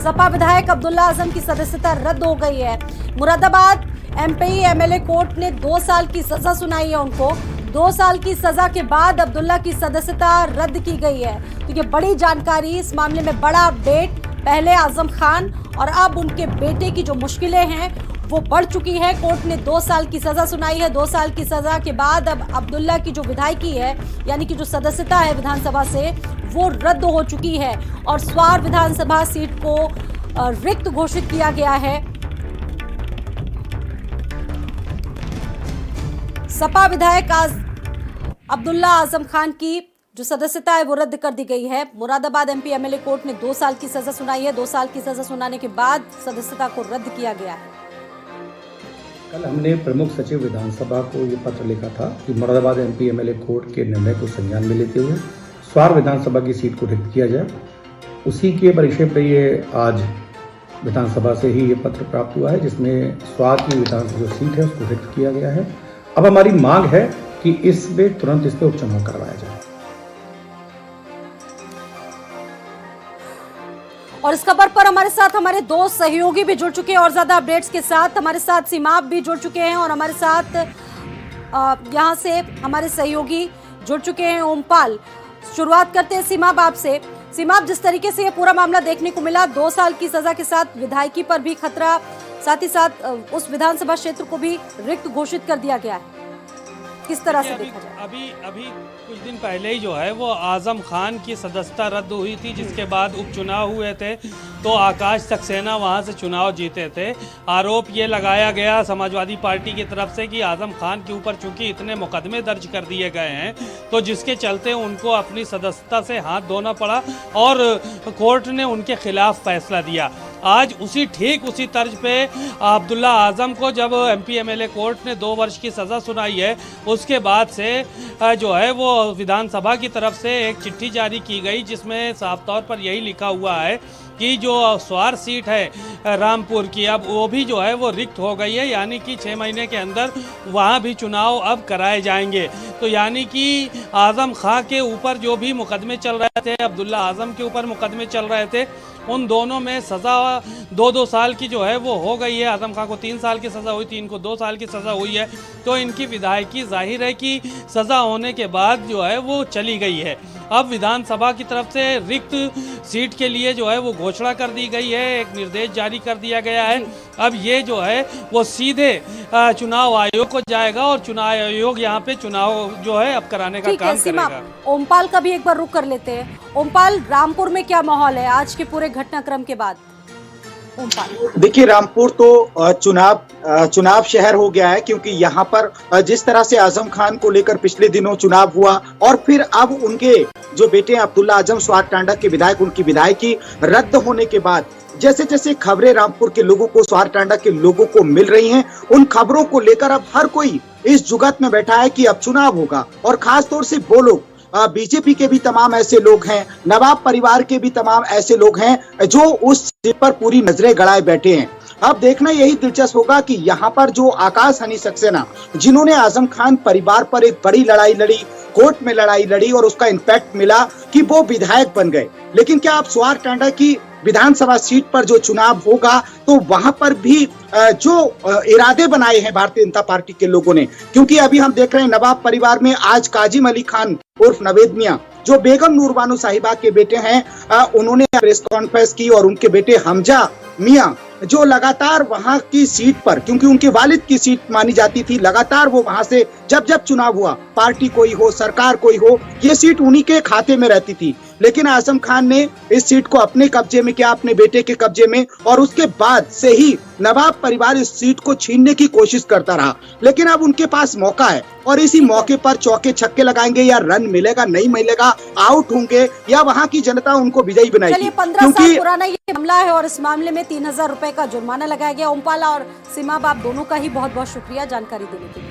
सपा विधायक अब्दुल्ला आजम की सदस्यता रद्द हो गई है। मुरादाबाद एमपी एमएलए कोर्ट ने 2 साल की सजा सुनाई है उनको। 2 साल की सजा के बाद अब्दुल्ला की सदस्यता रद्द की गई है। तो ये बड़ी जानकारी, इस मामले में बड़ा अपडेट। पहले आजम खान और अब उनके बेटे की जो मुश्किलें हैं वो बढ़ चुकी है। कोर्ट ने 2 साल की सजा सुनाई है। 2 साल की सजा के बाद अब अब्दुल्ला की जो विधायकी है, यानी कि जो सदस्यता है विधानसभा से, वो रद्द हो चुकी है और स्वार विधानसभा सीट को रिक्त घोषित किया गया है। सपा विधायक अब्दुल्ला आजम खान की जो सदस्यता है वो रद्द कर दी गई है। मुरादाबाद एमपी एमएलए कोर्ट ने 2 साल की सजा सुनाई है। 2 साल की सजा सुनाने के बाद सदस्यता को रद्द किया गया है। कल हमने प्रमुख सचिव विधानसभा को ये पत्र लिखा था कि मुरादाबाद एमपी एमएलए कोर्ट के निर्णय को संज्ञान में लेते हुए स्वार विधानसभा की सीट को रिक्त किया जाए। उसी के परिचय पर ये आज विधानसभा से ही ये पत्र प्राप्त हुआ है, जिसमें स्वार की विधानसभा जो सीट है उसको रिक्त किया गया है। अब हमारी मांग है कि इसमें तुरंत इस पर उपचुनाव करवाया जाए। और इस खबर पर हमारे साथ हमारे 2 सहयोगी भी जुड़ चुके हैं और ज्यादा अपडेट्स के साथ हमारे साथ सीमाब भी जुड़ चुके हैं और हमारे साथ यहां से हमारे सहयोगी जुड़ चुके हैं ओमपाल। शुरुआत करते हैं सीमाब आपसे। सीमाब, जिस तरीके से ये पूरा मामला देखने को मिला, 2 साल की सजा के साथ विधायकी पर भी खतरा, साथ ही साथ उस विधानसभा क्षेत्र को भी रिक्त घोषित कर दिया गया है, किस तरह से देखा जाए? अभी कुछ दिन पहले ही जो है वो आजम खान की सदस्यता रद्द हुई थी, जिसके बाद उपचुनाव हुए थे तो आकाश सक्सेना वहां से चुनाव जीते थे। आरोप ये लगाया गया समाजवादी पार्टी की तरफ से कि आजम खान के ऊपर चूंकि इतने मुकदमे दर्ज कर दिए गए हैं तो जिसके चलते उनको अपनी सदस्यता से हाथ धोना पड़ा और कोर्ट ने उनके खिलाफ फैसला दिया। आज ठीक उसी तर्ज पे अब्दुल्ला आजम को जब एमपी एमएलए कोर्ट ने 2 वर्ष की सज़ा सुनाई है, उसके बाद से जो है वो विधानसभा की तरफ से एक चिट्ठी जारी की गई, जिसमें साफ तौर पर यही लिखा हुआ है कि जो स्वार सीट है रामपुर की, अब वो भी जो है वो रिक्त हो गई है, यानी कि 6 महीने के अंदर वहाँ भी चुनाव अब कराए जाएंगे। तो यानी कि आजम खां के ऊपर जो भी मुकदमे चल रहे थे, अब्दुल्ला आजम के ऊपर मुकदमे चल रहे थे, उन दोनों में सज़ा 2-2 साल की जो है वो हो गई है। आजम खां को 3 साल की सज़ा हुई थी, इनको 2 साल की सज़ा हुई है। तो इनकी विधायकी जाहिर है कि सज़ा होने के बाद जो है वो चली गई है। अब विधानसभा की तरफ से रिक्त सीट के लिए जो है वो घोषणा कर दी गई है, एक निर्देश जारी कर दिया गया है। अब ये जो है वो सीधे चुनाव आयोग को जाएगा और चुनाव आयोग यहाँ पे चुनाव जो है अब कराने का काम करेगा। ओमपाल का भी एक बार रुक कर लेते हैं। ओमपाल, रामपुर में क्या माहौल है आज के पूरे घटनाक्रम के बाद? देखिए, रामपुर तो चुनाव शहर हो गया है, क्योंकि यहाँ पर जिस तरह से आजम खान को लेकर पिछले दिनों चुनाव हुआ और फिर अब उनके जो बेटे अब्दुल्ला आजम स्वार टांडा के विधायक, उनकी विधायकी रद्द होने के बाद जैसे जैसे खबरें रामपुर के लोगों को, स्वार टांडा के लोगों को मिल रही हैं, उन खबरों को लेकर अब हर कोई इस जुगत में बैठा है कि अब चुनाव होगा। और खास तौर से वो लोग, बीजेपी के भी तमाम ऐसे लोग हैं, नवाब परिवार के भी तमाम ऐसे लोग हैं जो उस सीट पर पूरी नजरें गड़ाए बैठे हैं। अब देखना यही दिलचस्प होगा कि यहाँ पर जो आकाश हनी सक्सेना, जिन्होंने आजम खान परिवार पर एक बड़ी लड़ाई लड़ी, कोर्ट में लड़ाई लड़ी और उसका इम्पैक्ट मिला कि वो विधायक बन गए, लेकिन क्या आप स्वार टांडा की विधानसभा सीट पर जो चुनाव होगा तो वहां पर भी जो इरादे बनाए हैं भारतीय जनता पार्टी के लोगों ने, क्योंकि अभी हम देख रहे हैं नवाब परिवार में आज काजिम अली खान उर्फ नवेद मियां, जो बेगम नूर बानो साहिबा के बेटे हैं, उन्होंने प्रेस कॉन्फ्रेंस की और उनके बेटे हमजा मियां जो लगातार वहां की सीट पर, क्योंकि उनके वालिद की सीट मानी जाती थी, लगातार वो वहां से जब चुनाव हुआ, पार्टी कोई हो, सरकार कोई हो, ये सीट उन्हीं के खाते में रहती थी। लेकिन आजम खान ने इस सीट को अपने कब्जे में किया, अपने बेटे के कब्जे में, और उसके बाद से ही नवाब परिवार इस सीट को छीनने की कोशिश करता रहा। लेकिन अब उनके पास मौका है और इसी मौके पर चौके छक्के लगाएंगे, या रन मिलेगा नहीं मिलेगा, आउट होंगे, या वहां की जनता उनको विजयी बनाएगी। 15 साल पुराना ये मामला है और इस मामले में 3000 रुपए का जुर्माना लगाया गया। ओमपाल और सीमाब, आप दोनों का ही बहुत बहुत शुक्रिया जानकारी देने के लिए।